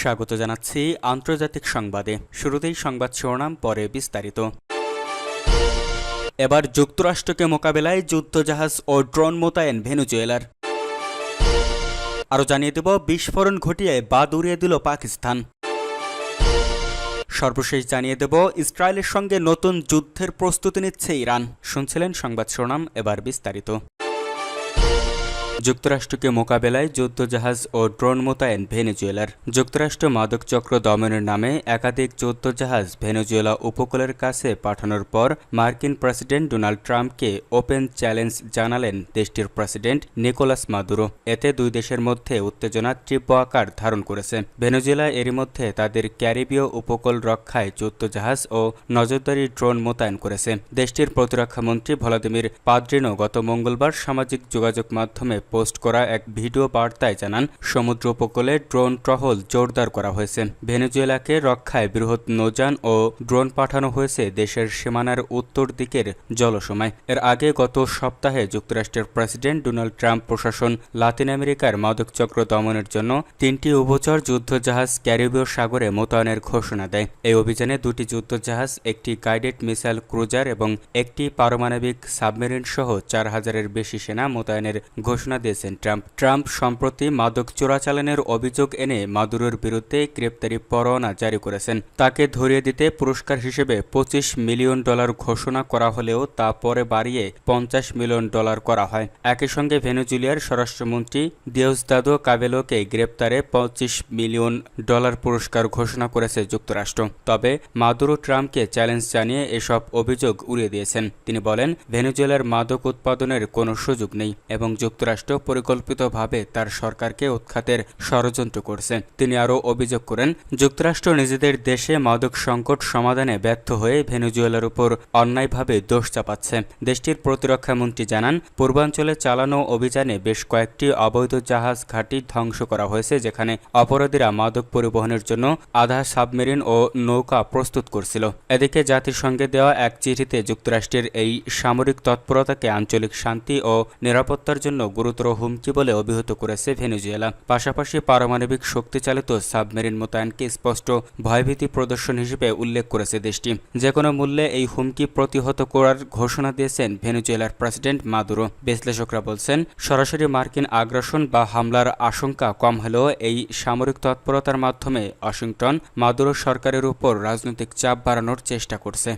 স্বাগত জানাচ্ছি আন্তর্জাতিক সংবাদে। শুরুতেই সংবাদ শিরোনাম, পরে বিস্তারিত। এবার যুক্তরাষ্ট্রকে মোকাবেলায় যুদ্ধজাহাজ ও ড্রোন মোতায়েন ভেনেজুয়েলার। আরও জানিয়ে দেব, বিস্ফোরণ ঘটিয়ে বাদ উড়িয়ে দিল পাকিস্তান। সর্বশেষ জানিয়ে দেব, ইসরায়েলের সঙ্গে নতুন যুদ্ধের প্রস্তুতি নিচ্ছে ইরান। শুনছিলেন সংবাদ শিরোনাম, এবার বিস্তারিত। যুক্তরাষ্ট্রকে মোকাবেলায় যুদ্ধজাহাজ ও ড্রোন মোতায়েন ভেনেজুয়েলার। যুক্তরাষ্ট্র মাদক চক্র দমনের নামে একাধিক যুদ্ধজাহাজ ভেনেজুয়েলা উপকূলের কাছে পাঠানোর পর মার্কিন প্রেসিডেন্ট ডোনাল্ড ট্রাম্পকে ওপেন চ্যালেঞ্জ জানালেন দেশটির প্রেসিডেন্ট নিকোলাস মাদুরো। এতে দুই দেশের মধ্যে উত্তেজনা তীব্র আকার ধারণ করেছে। ভেনেজুয়েলা এরই মধ্যে তাদের ক্যারিবীয় উপকূল রক্ষায় যুদ্ধজাহাজ ও নজরদারি ড্রোন মোতায়েন করেছে। দেশটির প্রতিরক্ষামন্ত্রী ভ্লাদিমির পাদ্রিনো গত মঙ্গলবার সামাজিক যোগাযোগ মাধ্যমে পোস্ট করা এক ভিডিও বার্তায় জানান, সমুদ্র উপকূলে ড্রোন টহল জোরদার করা হয়েছে। ভেনেজুয়েলাকে রক্ষায় বৃহৎ নৌযান ও ড্রোন পাঠানো হয়েছে দেশের সীমানার উত্তর দিকের জলসীমায়। এর আগে গত সপ্তাহে যুক্তরাষ্ট্রের প্রেসিডেন্ট ডোনাল্ড ট্রাম্প প্রশাসন লাতিন আমেরিকার মাদকচক্র দমনের জন্য 3টি উভচর যুদ্ধজাহাজ ক্যারিবীয় সাগরে মোতায়েনের ঘোষণা দেয়। এই অভিযানে 2টি যুদ্ধজাহাজ, একটি গাইডেড মিসাইল ক্রুজার এবং একটি পারমাণবিক সাবমেরিন সহ 4000-এর বেশি সেনা মোতায়েনের ঘোষণা দিয়েছেন ট্রাম্প সম্প্রতি মাদক চোরাচালানের অভিযোগ এনে মাদুরোর বিরুদ্ধে গ্রেপ্তারি পরোয়ানা জারি করেছেন। তাকে ধরিয়ে দিতে পুরস্কার হিসেবে $25 মিলিয়ন ঘোষণা করা হলেও তা পরে বাড়িয়ে $50 মিলিয়ন করা হয়। একই সঙ্গে ভেনেজুয়েলার স্বরাষ্ট্রমন্ত্রী দিওসদাদো কাবেলোকে গ্রেপ্তারে $25 মিলিয়ন পুরস্কার ঘোষণা করেছে যুক্তরাষ্ট্র। তবে মাদুরো ট্রাম্পকে চ্যালেঞ্জ জানিয়ে এসব অভিযোগ উড়িয়ে দিয়েছেন। তিনি বলেন, ভেনেজুয়েলার মাদক উৎপাদনের কোনো সুযোগ নেই এবং যুক্তরাষ্ট্র পরিকল্পিতভাবে তার সরকারকে উৎখাতের ষড়যন্ত্র করছে। তিনি আরও অভিযোগ করেন, যুক্তরাষ্ট্র নিজেদের দেশে মাদক সংকট সমাধানে ব্যর্থ হয়ে ভেনেজুয়েলার উপর অন্যায়ভাবে দোষ চাপাচ্ছে। দেশটির প্রতিরক্ষামন্ত্রী জানান, পূর্বাঞ্চলে চালানো অভিযানে বেশ কয়েকটি অবৈধ জাহাজ ঘাঁটি ধ্বংস করা হয়েছে, যেখানে অপরাধীরা মাদক পরিবহনের জন্য আধা সাবমেরিন ও নৌকা প্রস্তুত করছিল। এদিকে জাতিসংঘে দেওয়া এক চিঠিতে যুক্তরাষ্ট্রের এই সামরিক তৎপরতাকে আঞ্চলিক শান্তি ও নিরাপত্তার জন্য গুরুতর হুমকি বলে অভিহিত করেছে ভেনেজুয়েলা। পাশাপাশি পারমাণবিক শক্তিচালিত সাবমেরিন মোতায়েনকে স্পষ্ট ভয়ভীতি প্রদর্শন হিসেবে উল্লেখ করেছে দেশটি। যে কোনো মূল্যে এই হুমকি প্রতিহত করার ঘোষণা দিয়েছেন ভেনেজুয়েলার প্রেসিডেন্ট মাদুরো। বিশ্লেষকরা বলছেন, সরাসরি মার্কিন আগ্রাসন বা হামলার আশঙ্কা কম হলেও এই সামরিক তৎপরতার মাধ্যমে ওয়াশিংটন মাদুরো সরকারের উপর রাজনৈতিক চাপ বাড়ানোর চেষ্টা করছে।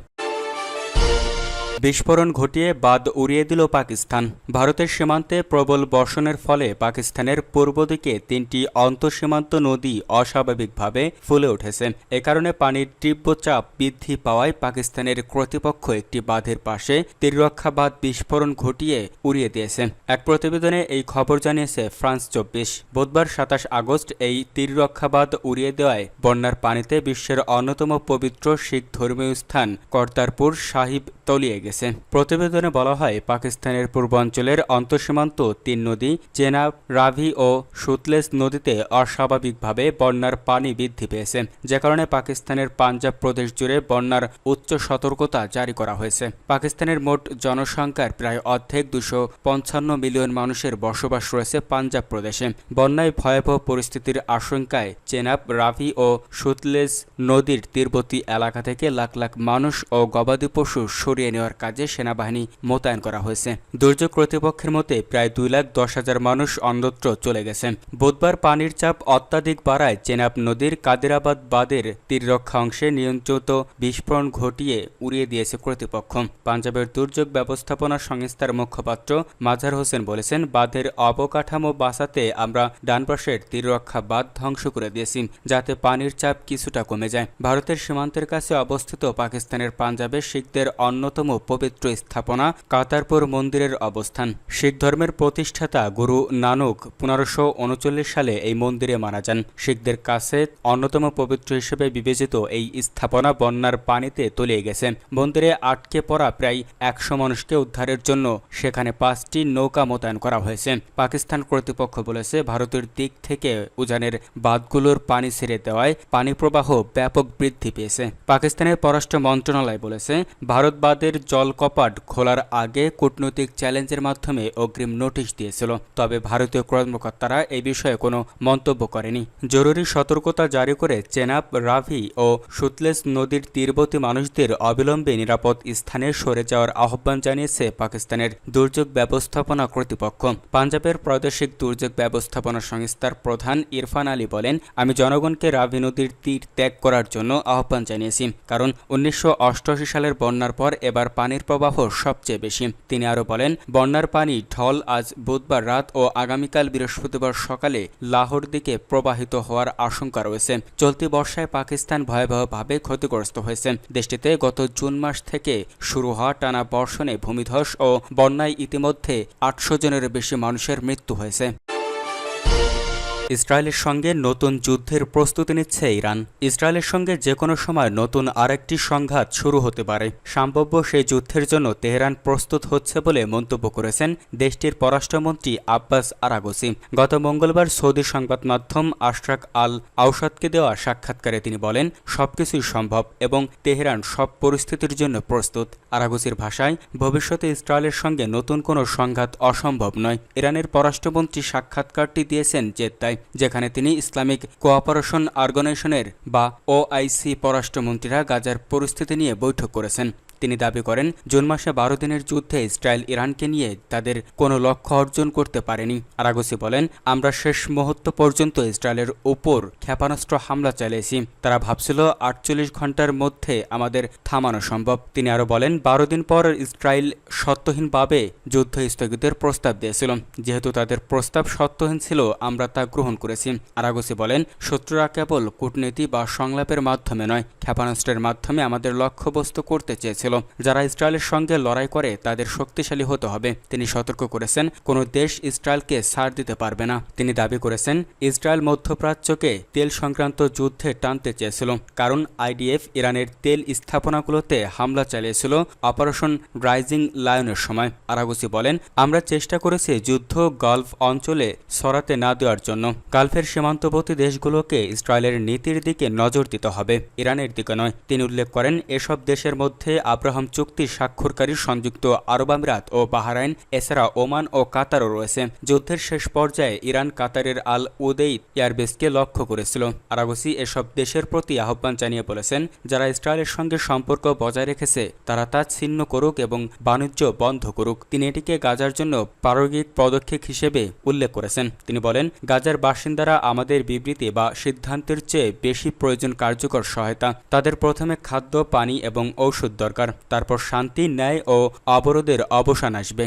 বিস্ফোরণ ঘটিয়ে বাদ উড়িয়ে দিল পাকিস্তান। ভারতের সীমান্তে প্রবল বর্ষণের ফলে পাকিস্তানের পূর্ব দিকে 3টি অন্তঃসীমান্ত নদী অস্বাভাবিকভাবে ফুলে উঠেছে। এ কারণে পানির তীব্র চাপ বৃদ্ধি পাওয়ায় পাকিস্তানের কর্তৃপক্ষ একটি বাঁধের পাশে তীররক্ষা বাঁধ বিস্ফোরণ ঘটিয়ে উড়িয়ে দিয়েছে। এক প্রতিবেদনে এই খবর জানিয়েছে ফ্রান্স 24। বুধবার 27 আগস্ট এই তীররক্ষা বাঁধ উড়িয়ে দেওয়ায় বন্যার পানিতে বিশ্বের অন্যতম পবিত্র শিখ ধর্মীয় স্থান কর্তারপুর সাহিব তলিয়ে গেছে। প্রতিবেদনে বলা হয়, পাকিস্তানের পূর্বাঞ্চলের অন্তঃসীমান্ত 3 নদী চেনাব, রাভি ও সুতলেজ নদীতে অস্বাভাবিকভাবে বন্যার পানি বৃদ্ধি পেয়েছে, যে কারণে পাকিস্তানের পাঞ্জাব প্রদেশ জুড়ে বন্যার উচ্চ সতর্কতা জারি করা হয়েছে। পাকিস্তানের মোট জনসংখ্যার প্রায় অর্ধেক 255 মিলিয়ন মানুষের বসবাস রয়েছে পাঞ্জাব প্রদেশে। বন্যায় ভয়াবহ পরিস্থিতির আশঙ্কায় চেনাব, রাভি ও সুতলেজ নদীর তীরবর্তী এলাকা থেকে লাখ লাখ মানুষ ও গবাদি পশু সরিয়ে নেওয়ার কাজে সেনাবাহিনী মোতায়েন করা হয়েছে। দুর্যোগ কর্তৃপক্ষের মতে প্রায় 2,10,000 মানুষ অন্যত্র চলে গেছে। বুধবার পানির চাপ অত্যাধিক বাড়ায় চেনাব নদীর কাদিরাবাদ বাঁধের তীররক্ষা অংশে নিয়ন্ত্রিত বিস্ফোরণ ঘটিয়ে উড়িয়ে দিয়েছে কর্তৃপক্ষ। পাঞ্জাবের দুর্যোগ ব্যবস্থাপনা সংস্থার মুখপাত্র মাজার হোসেন বলেছেন, বাঁধের অবকাঠামো বাঁচাতে আমরা ডানপাশের তীররক্ষা বাঁধ ধ্বংস করে দিয়েছি, যাতে পানির চাপ কিছুটা কমে যায়। ভারতের সীমান্তের কাছে অবস্থিত পাকিস্তানের পাঞ্জাবে শিখদের অন্যতম পবিত্র স্থাপনা কাতারপুর মন্দিরের অবস্থান। শিখ ধর্মের প্রতিষ্ঠাতা গুরু নানক 1539 সালে এই মন্দিরে মারা যান। শিখদের কাছে অন্যতম পবিত্র হিসেবে বিবেচিত এই স্থাপনা বন্যার পানিতে তলিয়ে গেছে। মন্দিরে আটকে পড়া প্রায় 100 মানুষকে উদ্ধারের জন্য সেখানে 5টি নৌকা মোতায়েন করা হয়েছে। পাকিস্তান কর্তৃপক্ষ বলেছে, ভারতের দিক থেকে উজানের বাঁধগুলোর পানি ছেড়ে দেওয়ায় পানি প্রবাহ ব্যাপক বৃদ্ধি পেয়েছে। পাকিস্তানের পররাষ্ট্র মন্ত্রণালয় বলেছে, ভারত বাঁধ তাদের জলকপাট খোলার আগে কূটনৈতিক চ্যালেঞ্জের মাধ্যমে অগ্রিম নোটিশ দিয়েছিল। তবে ভারতীয় কর্মকর্তারা এই বিষয়ে কোনো মন্তব্য করেনি। জরুরি সতর্কতা জারি করে চেনাব, রাভি ও সুতলেজ নদীর তীরবর্তী মানুষদের অবিলম্বে নিরাপদ স্থানে সরে যাওয়ার আহ্বান জানিয়েছে পাকিস্তানের দুর্যোগ ব্যবস্থাপনা কর্তৃপক্ষ। পাঞ্জাবের প্রাদেশিক দুর্যোগ ব্যবস্থাপনা সংস্থার প্রধান ইরফান আলী বলেন, আমি জনগণকে রাভি নদীর তীর ত্যাগ করার জন্য আহ্বান জানিয়েছি, কারণ 1988 সালের বন্যার পর এবার পানির প্রবাহ সবচেয়ে বেশি। তিনি আরও বলেন, বন্যার পানি ঢল আজ বুধবার রাত ও আগামীকাল বৃহস্পতিবার সকালে লাহোর দিকে প্রবাহিত হওয়ার আশঙ্কা রয়েছে। চলতি বর্ষায় পাকিস্তান ভয়াবহভাবে ক্ষতিগ্রস্ত হয়েছে। দেশটিতে গত জুন মাস থেকে শুরু হওয়া টানা বর্ষণে ভূমিধস ও বন্যায় ইতিমধ্যে 800 জনের বেশি মানুষের মৃত্যু হয়েছে। ইসরায়েলের সঙ্গে নতুন যুদ্ধের প্রস্তুতি নিচ্ছে ইরান। ইসরায়েলের সঙ্গে যে কোনো সময় নতুন আরেকটি সংঘাত শুরু হতে পারে। সম্ভাব্য সেই যুদ্ধের জন্য তেহরান প্রস্তুত হচ্ছে বলে মন্তব্য করেছেন দেশটির পররাষ্ট্রমন্ত্রী আব্বাস আরাগচি। গত মঙ্গলবার সৌদি সংবাদ মাধ্যম আশরাক আল আউসাদকে দেওয়া সাক্ষাৎকারে তিনি বলেন, সবকিছুই সম্ভব এবং তেহরান সব পরিস্থিতির জন্য প্রস্তুত। আরাগচির ভাষায়, ভবিষ্যতে ইসরায়েলের সঙ্গে নতুন কোনো সংঘাত অসম্ভব নয়। ইরানের পররাষ্ট্রমন্ত্রী সাক্ষাৎকারটি দিয়েছেন জেদ্দায়, যেখানে তিনি ইসলামিক কোঅপারেশন অর্গানাইজেশনের বা ওআইসি পররাষ্ট্রমন্ত্রীরা গাজার পরিস্থিতি নিয়ে বৈঠক করেছেন। তিনি দাবি করেন, জুন মাসে 12 দিনের যুদ্ধে ইসরায়েল ইরানকে নিয়ে তাদের কোনো লক্ষ্য অর্জন করতে পারেনি। আরাগচি বলেন, আমরা শেষ মুহূর্ত পর্যন্ত ইসরায়েলের উপর ক্ষেপণাস্ত্র হামলা চালিয়েছি। তারা ভাবছিল 48 ঘন্টার মধ্যে আমাদের থামানো সম্ভব। তিনি আরও বলেন, 12 দিন পর ইসরায়েল সত্যহীনভাবে যুদ্ধ স্থগিতের প্রস্তাব দিয়েছিল। যেহেতু তাদের প্রস্তাব সত্যহীন ছিল, আমরা তা গ্রহণ করেছি। আরাগচি বলেন, শত্রুরা কেবল কূটনীতি বা সংলাপের মাধ্যমে নয়, ক্ষেপণাস্ত্রের মাধ্যমে আমাদের লক্ষ্যবস্তু করতে চেয়েছিল। যারা ইসরায়েলের সঙ্গে লড়াই করে তাদের শক্তিশালী হতে হবে। তিনি সতর্ক করেছেন, কোনো দেশ ইসরায়েলকে ছাড় দিতে পারবে না। তিনি দাবি করেছেন, ইসরায়েল মধ্যপ্রাচ্যকে তেল সংক্রান্ত যুদ্ধে টানতে চেয়েছিল, কারণ আইডিএফ ইরানের তেল স্থাপনাগুলোতে হামলা চালিয়েছিল অপারেশন রাইজিং লায়নের সময়। আরাগচি বলেন, আমরা চেষ্টা করেছি যুদ্ধ গালফ অঞ্চলে ছড়াতে না দেওয়ার জন্য। গালফের সীমান্তবর্তী দেশগুলোকে ইসরায়েলের নীতির দিকে নজর দিতে হবে, ইরানের দিকে নয়। তিনি উল্লেখ করেন, এসব দেশের মধ্যে আব্রাহাম চুক্তি স্বাক্ষরকারী সংযুক্ত আরব আমিরাত ও বাহরাইন, এছাড়া ওমান ও কাতারও রয়েছে। যুদ্ধের শেষ পর্যায়ে ইরান কাতারের আল উদেইদ এয়ারবেসকে লক্ষ্য করেছিল। আরাগচি এসব দেশের প্রতি আহ্বান জানিয়ে বলেছেন, যারা ইসরায়েলের সঙ্গে সম্পর্ক বজায় রেখেছে তারা তা ছিন্ন করুক এবং বাণিজ্য বন্ধ করুক। তিনি এটিকে গাজার জন্য প্রায়োগিক পদক্ষেপ হিসেবে উল্লেখ করেছেন। তিনি বলেন, গাজার বাসিন্দারা আমাদের বিবৃতি বা সিদ্ধান্তের চেয়ে বেশি প্রয়োজন কার্যকর সহায়তা। তাদের প্রথমে খাদ্য, পানি এবং ঔষধ দরকার, তারপর শান্তি, ন্যায় ও অবরোধের অবসান আসবে।